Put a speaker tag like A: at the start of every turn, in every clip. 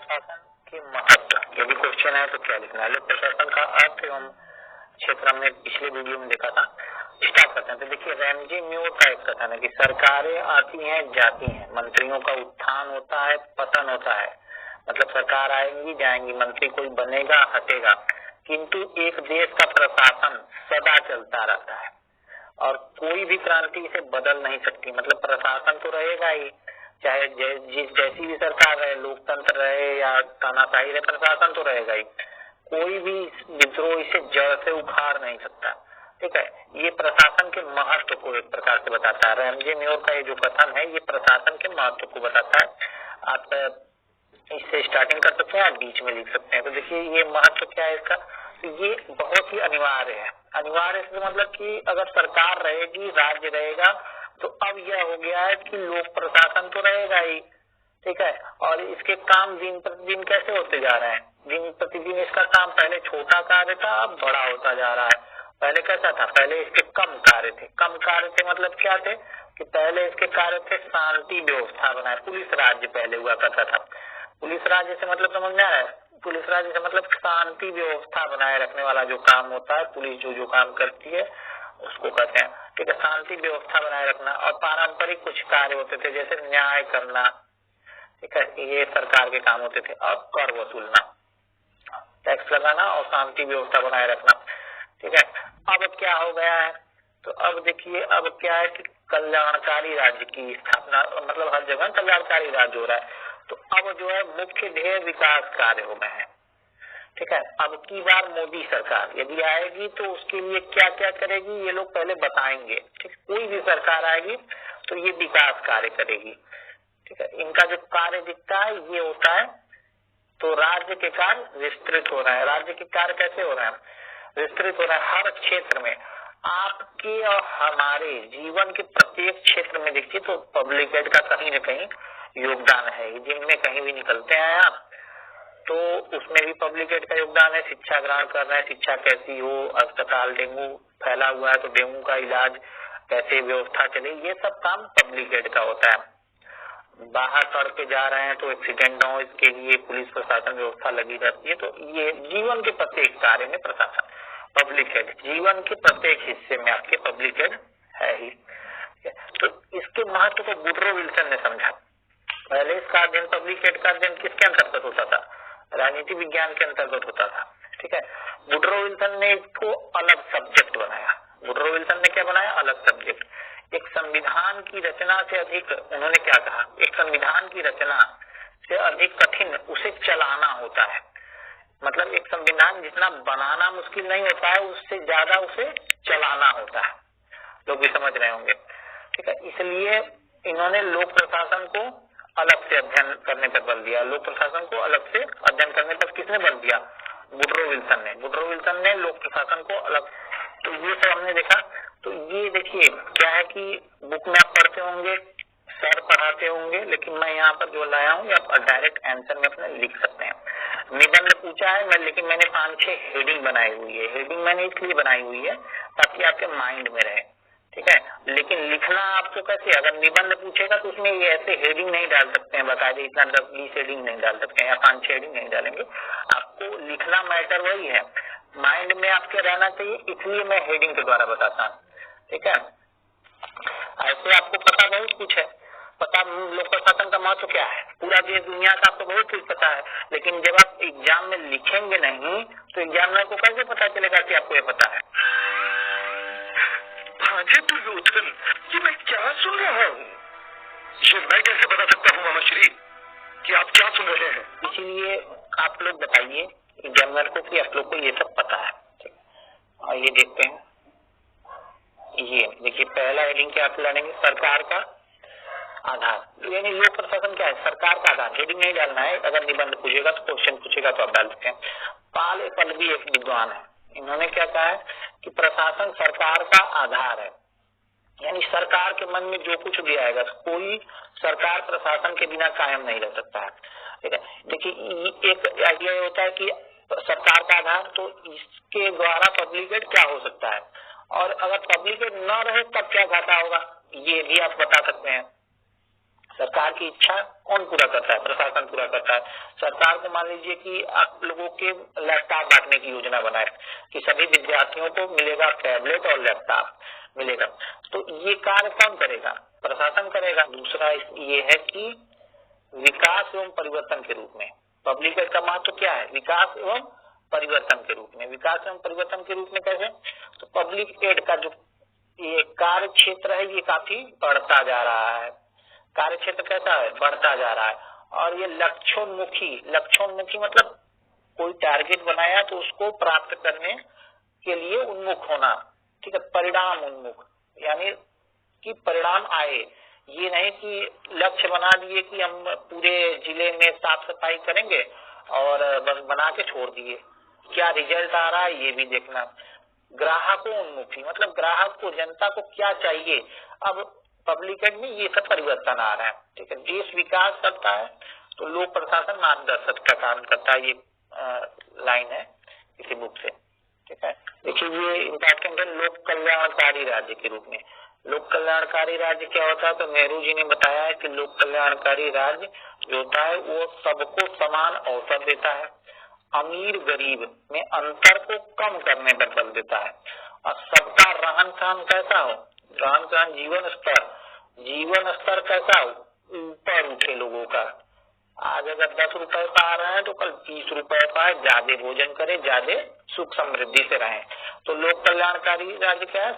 A: प्रशासन के महत्व, यदि क्वेश्चन है तो क्या लिखना है। लोक प्रशासन का अर्थ एवं क्षेत्र हमने पिछले वीडियो में देखा था। स्टार्ट करते हैं। तो देखिए रैमजे म्योर का एक कथन है कि सरकारें आती हैं जाती हैं, मंत्रियों का उत्थान होता है पतन होता है। मतलब सरकार आएंगी जाएंगी, मंत्री कोई बनेगा हटेगा, किंतु एक देश का प्रशासन सदा चलता रहता है और कोई भी क्रांति इसे बदल नहीं सकती। मतलब प्रशासन तो रहेगा ही, चाहे जैसी भी सरकार रहे, लोकतंत्र रहे या तानाशाही रहे, प्रशासन तो रहेगा ही। कोई भी विद्रोह इसे जड़ से उखाड़ नहीं सकता। ठीक है, ये प्रशासन के महत्व को एक प्रकार से बताता है। रैमजे म्योर का ये जो कथन है ये प्रशासन के महत्व को बताता है। आप इससे स्टार्टिंग कर सकते हैं, आप बीच में लिख सकते हैं। तो देखिए ये महत्व क्या है इसका, तो ये बहुत ही अनिवार्य है। अनिवार्य से मतलब कि अगर सरकार रहेगी, राज्य रहेगा, तो अब यह हो गया है कि लोक प्रशासन तो रहेगा ही। ठीक है, और इसके काम दिन प्रतिदिन कैसे होते जा रहे हैं, दिन प्रतिदिन इसका काम पहले छोटा कार्य था, अब बड़ा होता जा रहा है। पहले कैसा था, पहले इसके कम कार्य थे। कम कार्य थे मतलब क्या थे कि पहले इसके कार्य थे शांति व्यवस्था बनाए, पुलिस राज्य पहले हुआ करता था। पुलिस राज्य से मतलब समझ में आ रहा है, पुलिस राज्य से मतलब शांति व्यवस्था बनाए रखने वाला जो काम होता है, पुलिस जो काम करती है उसको कहते हैं। ठीक है, शांति व्यवस्था बनाए रखना। और पारंपरिक कुछ कार्य होते थे जैसे न्याय करना, ठीक है, ये सरकार के काम होते थे। अब कर वसूलना, टैक्स लगाना और शांति व्यवस्था बनाए रखना। ठीक है, अब क्या हो गया है, तो अब देखिए अब क्या है कि कल्याणकारी राज्य की स्थापना, मतलब हर जगह कल्याणकारी राज्य हो रहा है। तो अब जो है मुख्य ध्येय विकास कार्य हो गए हैं। ठीक है, अब की बार मोदी सरकार यदि आएगी तो उसके लिए क्या क्या करेगी ये लोग पहले बताएंगे। ठीक, कोई भी सरकार आएगी तो ये विकास कार्य करेगी। ठीक है, इनका जो कार्य दिखता है ये होता है, तो राज्य के कार्य विस्तृत हो रहा है। राज्य के कार्य कैसे हो रहा है, विस्तृत हो रहा है हर क्षेत्र में। आपके और हमारे जीवन के प्रत्येक क्षेत्र में देखिए तो पब्लिक एड का कहीं न कहीं योगदान है। जिनमें कहीं भी निकलते हैं आप तो उसमें भी पब्लिक एड का योगदान है। शिक्षा ग्रहण कर रहे हैं, शिक्षा कैसी हो, अस्पताल डेंगू फैला हुआ है तो डेंगू का इलाज कैसे व्यवस्था चले, ये सब काम पब्लिक एड का होता है। बाहर सड़क पे जा रहे हैं तो एक्सीडेंट न हो इसके लिए पुलिस प्रशासन व्यवस्था लगी रहती है। तो ये जीवन के प्रत्येक कार्य में प्रशासन पब्लिक एड, जीवन के प्रत्येक हिस्से में आपके पब्लिक एड है ही। तो इसके महत्व को वुडरो विल्सन ने समझा। पहले इसका अध्ययन, पब्लिक एड का अध्ययन किसके अंतर्गत होता था, राजनीति विज्ञान के अंतर्गत होता था। ठीक है, वुडरो विल्सन ने इसको अलग सब्जेक्ट बनाया। वुडरो विल्सन ने क्या बनाया, अलग सब्जेक्ट। एक संविधान की रचना से अधिक, उन्होंने क्या कहा, एक संविधान की रचना से अधिक कठिन उसे चलाना होता है। मतलब एक संविधान जितना बनाना मुश्किल नहीं होता है, उससे ज्यादा उसे चलाना होता है। लोग भी समझ रहे होंगे। ठीक है, इसलिए इन्होंने लोक प्रशासन को अलग से अध्ययन करने पर बल दिया। लोक प्रशासन को अलग से अध्ययन करने पर किसने बल दिया, वुडरो विल्सन ने। वुडरो विल्सन ने लोक प्रशासन को अलग, तो ये सब हमने देखा। तो ये देखिए क्या है कि बुक में आप पढ़ते होंगे, सर पढ़ाते होंगे, लेकिन मैं यहाँ पर जो लाया हूँ आप डायरेक्ट आंसर में अपने लिख सकते हैं। निबंध पूछा है मैं, लेकिन मैंने 5-6 हेडिंग बनाई हुई है। हेडिंग मैंने इसलिए बनाई हुई है ताकि आपके माइंड में रहे। ठीक है, लेकिन लिखना आपको कैसे, अगर निबंध पूछेगा तो उसमें ये ऐसे हेडिंग नहीं डाल सकते हैं, बकायदे इतना 10-20 हेडिंग नहीं डाल सकते हैं या 5-6 हेडिंग नहीं डालेंगे। आपको लिखना मैटर वही है, माइंड में आपके रहना चाहिए, इसलिए मैं हेडिंग के द्वारा बताता हूँ। ठीक है, ऐसे आपको पता बहुत कुछ है, पता लोक प्रशासन का महत्व क्या है, पूरा देश दुनिया का आपको बहुत कुछ पता है, लेकिन जब आप एग्जाम में लिखेंगे नहीं तो एग्जामिनर को कैसे पता चलेगा कि आपको ये पता है।
B: भांजे दुर्योधन, ये मैं क्या सुन रहा हूँ, ये मैं कैसे बता सकता हूँ मामा श्री कि आप क्या सुन रहे हैं।
A: इसीलिए आप लोग बताइए एग्जामिनर को कि आप लोग को ये सब पता है। और ये देखते हैं, ये देखिए पहला हेडिंग क्या आप लड़ेंगे, सरकार का आधार। यानी लोक प्रशासन क्या है, सरकार का आधार। हेडिंग नहीं डालना है, अगर निबंध पूछेगा तो क्वेश्चन पूछेगा तो आप डाल सकते हैं। पाल पल्लवी एक विद्वान है, इन्होंने क्या कहा है कि प्रशासन सरकार का आधार है। यानी सरकार के मन में जो कुछ भी आएगा, कोई सरकार प्रशासन के बिना कायम नहीं रह सकता है। ठीक है, देखिए एक आइडिया होता है कि सरकार का आधार, तो इसके द्वारा पब्लिक एड क्या हो सकता है, और अगर पब्लिक एड न रहे तब क्या घाटा होगा, ये भी आप बता सकते हैं। सरकार की इच्छा कौन पूरा करता है? प्रशासन पूरा करता है। सरकार को मान लीजिए कि आप लोगों के लैपटॉप बांटने की योजना बनाए कि सभी विद्यार्थियों को मिलेगा टैबलेट और लैपटॉप मिलेगा, तो ये कार्य कौन करेगा? प्रशासन करेगा। दूसरा ये है कि विकास एवं परिवर्तन के रूप में पब्लिक एड का महत्व क्या है? विकास एवं परिवर्तन के रूप में। विकास एवं परिवर्तन के रूप में कैसे? तो पब्लिक एड का जो ये कार्य क्षेत्र है ये काफी बढ़ता जा रहा है। कार्य क्षेत्र कैसा है? बढ़ता जा रहा है। और ये लक्ष्योन्मुखी मतलब कोई टारगेट बनाया तो उसको प्राप्त करने के लिए उन्मुख होना, ठीक है। परिणाम उन्मुख यानी कि परिणाम आए, ये नहीं कि लक्ष्य बना दिए कि हम पूरे जिले में साफ सफाई करेंगे और बस बना के छोड़ दिए, क्या रिजल्ट आ रहा है ये भी देखना। ग्राहकोन्मुखी मतलब ग्राहक को, जनता को क्या चाहिए, अब पब्लिक एड में ये सब परिवर्तन आ रहा है, ठीक है। देश विकास करता है तो लोक प्रशासन मार्गदर्शक का काम करता है, ये लाइन है इसी बुक से, ठीक है। देखिए ये इम्पोर्टेंट है लोक कल्याणकारी राज्य के रूप में। लोक कल्याणकारी राज्य क्या होता है? तो नेहरू जी ने बताया है कि लोक कल्याणकारी राज्य जो होता है वो सबको समान अवसर देता है, अमीर गरीब में अंतर को कम करने पर बल देता है, और सबका रहन सहन कैसा हो, रहन सहन जीवन स्तर कैसा हो, ऊपर उठे लोगों का। आज अगर 10 रुपए पा रहे हैं तो कल 20 रुपए पाए, ज्यादा भोजन करे, ज्यादा सुख समृद्धि से रहें। तो लोक कल्याणकारी राज्य क्या है?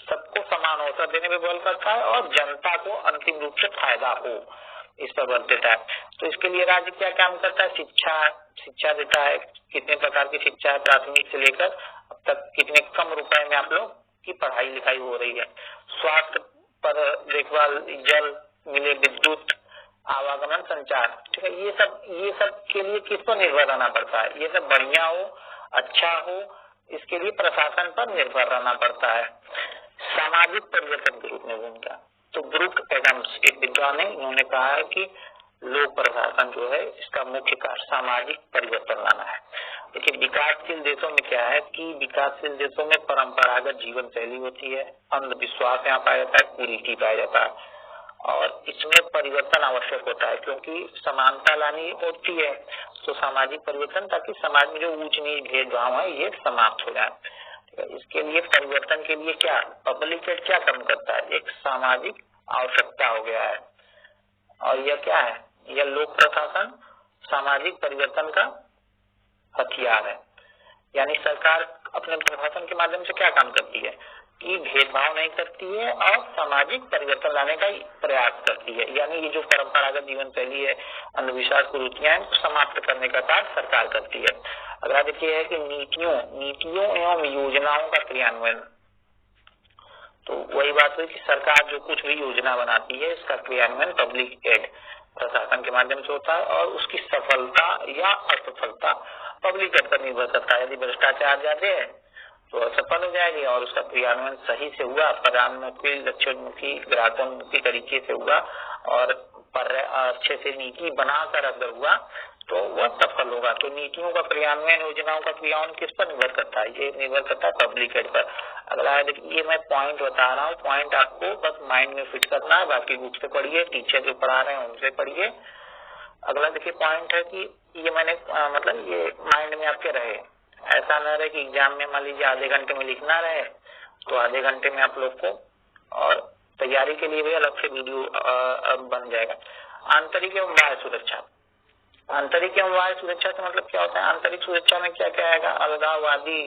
A: सबको समान अवसर देने में बल करता है और जनता को अंतिम रूप से फायदा हो इस पर बल देता है। तो इसके लिए राज्य क्या काम करता है? शिक्षा देता है। कितने प्रकार की शिक्षा है? प्राथमिक से लेकर अब तक कितने कम रुपए में आप लोग की पढ़ाई लिखाई हो रही है। स्वास्थ्य पर देखभाल, जल मिले, विद्युत, आवागमन, संचार, ठीक है। ये सब के लिए किस पर निर्भर रहना पड़ता है? ये सब बढ़िया हो, अच्छा हो, इसके लिए प्रशासन पर निर्भर रहना पड़ता है। सामाजिक परिवर्तन के रूप में भूमिका, तो ब्रूक एडम्स एक विद्वान है, उन्होंने कहा है कि लोक प्रशासन जो है इसका मुख्य कार्य सामाजिक परिवर्तन लाना है। देखिए विकासशील देशों में क्या है कि विकासशील देशों में परंपरागत जीवन शैली होती है, अंधविश्वास यहाँ पाया जाता है, कुरीति पाया जाता है, और इसमें परिवर्तन आवश्यक होता है क्योंकि समानता लानी होती है। तो सामाजिक परिवर्तन, ताकि समाज में जो ऊंच नीच भेदभाव है ये समाप्त हो जाए। इसके लिए परिवर्तन के लिए क्या पब्लिक एड क्या काम करता है? एक सामाजिक आवश्यकता हो गया है, और यह क्या है? यह लोक प्रशासन सामाजिक परिवर्तन का हथियार है। यानी सरकार अपने प्रशासन के माध्यम से क्या काम करती है कि भेदभाव नहीं करती है और सामाजिक परिवर्तन लाने का प्रयास करती है। यानी ये जो परंपरागत जीवन शैली है, अंधविश्वास, कुरीतियां हैं, समाप्त करने का कार्य सरकार करती है। अगला देखिए है कि नीतियों एवं योजनाओं का क्रियान्वयन। तो वही बात हुई कि सरकार जो कुछ भी योजना बनाती है इसका क्रियान्वयन पब्लिक एड प्रशासन के माध्यम से होता है, और उसकी सफलता या असफलता पब्लिक एड पर निर्भर करता है। यदि भ्रष्टाचार ज्यादा है तो असफल हो जाएगी, और उसका क्रियान्वयन सही से हुआ, परिणामोन्मुखी, लक्ष्योन्मुखी, ग्राहकोन्मुखी तरीके से हुआ और अच्छे से नीति बनाकर अगर हुआ तो वह सफल होगा। तो नीतियों का क्रियान्वयन, योजनाओं का क्रियान्वयन किस पर निर्भर करता है? ये निर्भर करता है पब्लिक एड पर। अगला है, देखिए मैं पॉइंट बता रहा हूँ, पॉइंट आपको बस माइंड में फिट करना है, बाकी बुक से पढ़िए, टीचर जो पढ़ा रहे हैं उनसे पढ़िए। अगला देखिए पॉइंट है कि ये मैंने मतलब ये माइंड में आपके रहे, ऐसा न रहे कि एग्जाम में मान लीजिए आधे घंटे में लिखना रहे तो आधे घंटे में आप लोग को, और तैयारी के लिए भी अलग से वीडियो बन जाएगा। आंतरिक एवं बाह्य सुरक्षा। आंतरिक एवं बाह्य सुरक्षा से मतलब क्या होता है? आंतरिक सुरक्षा में क्या क्या आएगा? अलगाववादी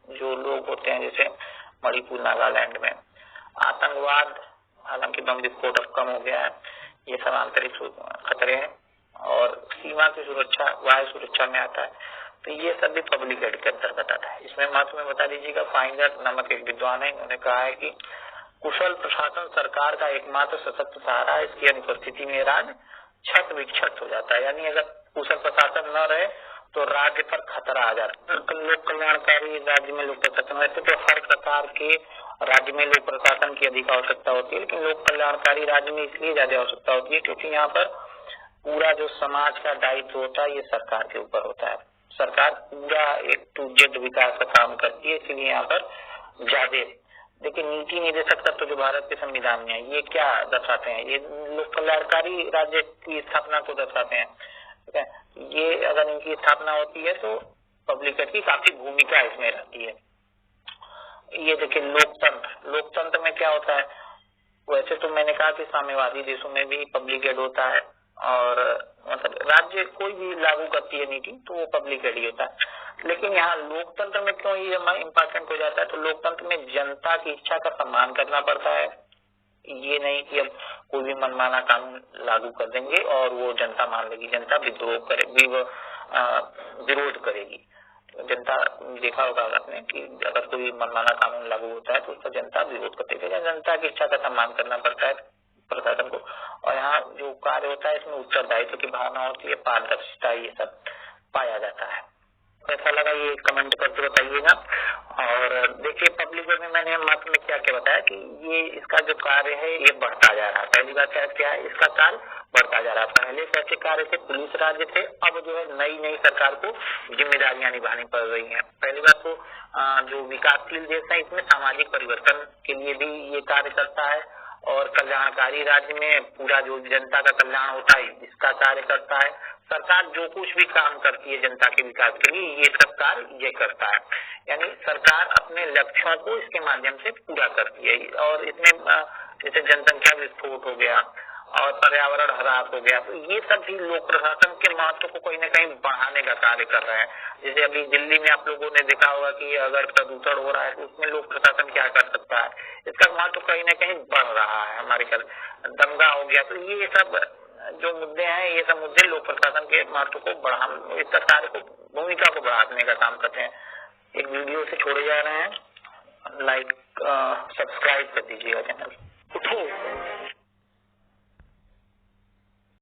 A: जो लोग होते हैं, जैसे मणिपुर, नागालैंड में आतंकवाद, हालांकि बम विस्फोट अब कम हो गया है, ये सब आंतरिक खतरे हैं। और सीमा की सुरक्षा वायु सुरक्षा में आता है, तो ये सब भी पब्लिक एड के अंतर्गत आता है। इसमें महत्व में बता दीजिएगा, फाइंडर नामक एक विद्वान है, उन्होंने कहा है कि कुशल प्रशासन सरकार का एकमात्र सशक्त सहारा है, इसकी अनुपस्थिति में राज्य छत विक्षत हो जाता है। यानी अगर कुशल प्रशासन न रहे तो राज्य पर खतरा आ जाता है। लोक कल्याणकारी राज्य में लोक प्रशासन रहते तो हर प्रकार के राज्य में लोक प्रशासन की अधिक आवश्यकता होती है, लेकिन लोक कल्याणकारी राज्य में इसलिए ज्यादा आवश्यकता होती है क्योंकि यहाँ पर पूरा जो समाज का दायित्व होता है ये सरकार के ऊपर होता है। सरकार पूरा एक टू जेड विकास का काम करती है, इसलिए यहाँ पर ज्यादा देखिए नीति निदेशक तत्व जो भारत के संविधान में है, ये क्या दर्शाते हैं? ये लोक कल्याणकारी राज्य की स्थापना को दर्शाते हैं। ठीक है, ये अगर इनकी स्थापना होती है तो पब्लिक की काफी भूमिका इसमें रहती है। ये देखिए लोकतंत्र में क्या होता है? वैसे तो मैंने कहा कि साम्यवादी देशों में भी पब्लिक एड होता है, और मतलब राज्य कोई भी लागू करती है नीति तो वो पब्लिक एड ही होता है। लेकिन यहाँ लोकतंत्र में क्यों ये इम्पोर्टेंट हो जाता है? तो लोकतंत्र में जनता की इच्छा का सम्मान करना पड़ता है। ये नहीं कि अब कोई भी मनमाना कानून लागू कर देंगे और वो जनता मान लेगी, जनता विरोध करेगी। जनता देखा होगा आपने कि अगर कोई मनमाना कानून लागू होता है तो उसका जनता विरोध करती है। जनता की इच्छा का सम्मान करना पड़ता है प्रशासन को। और यहाँ जो कार्य होता है इसमें उत्तरदायित्व की भावना होती है, पारदर्शिता, ये सब पाया जाता है। कैसा लगा ये कमेंट करके बताइएगा। और देखिए पब्लिक में मैंने मत में क्या क्या बताया कि ये इसका जो कार्य है ये बढ़ता जा रहा है। पहली बात क्या है, इसका कार्य बढ़ता जा रहा है। पहले कैसे कार्य थे, पुलिस राज्य थे, अब जो है नई सरकार को जिम्मेदारियां निभानी पड़ रही हैं। पहली बात तो जो विकासशील देश है इसमें सामाजिक परिवर्तन के लिए भी ये कार्य करता है, और कल्याणकारी राज्य में पूरा जो जनता का कल्याण होता है इसका कार्य करता है। सरकार जो कुछ भी काम करती है जनता के विकास के लिए, ये सब कार्य ये करता है। यानी सरकार अपने लक्ष्यों को इसके माध्यम से पूरा करती है। और इसमें जैसे जनसंख्या विस्फोट हो गया और पर्यावरण ह्रास हो गया, तो ये सब भी लोक प्रशासन के महत्व को कहीं न कहीं बढ़ाने का कार्य कर रहे हैं। जैसे अभी दिल्ली में आप लोगों ने देखा होगा कि अगर प्रदूषण हो रहा है तो उसमें लोक प्रशासन क्या कर सकता है, इसका महत्व कहीं न कहीं बढ़ रहा है। हमारे घर दंगा हो गया, तो ये सब जो मुद्दे हैं, ये सब मुद्दे लोक प्रशासन के महत्व को बढ़ाने, इसका कार्य को, भूमिका को बढ़ाने का काम करते हैं। एक वीडियो से छोड़े जा रहे हैं, लाइक सब्सक्राइब कर दीजिएगा चैनल। उठो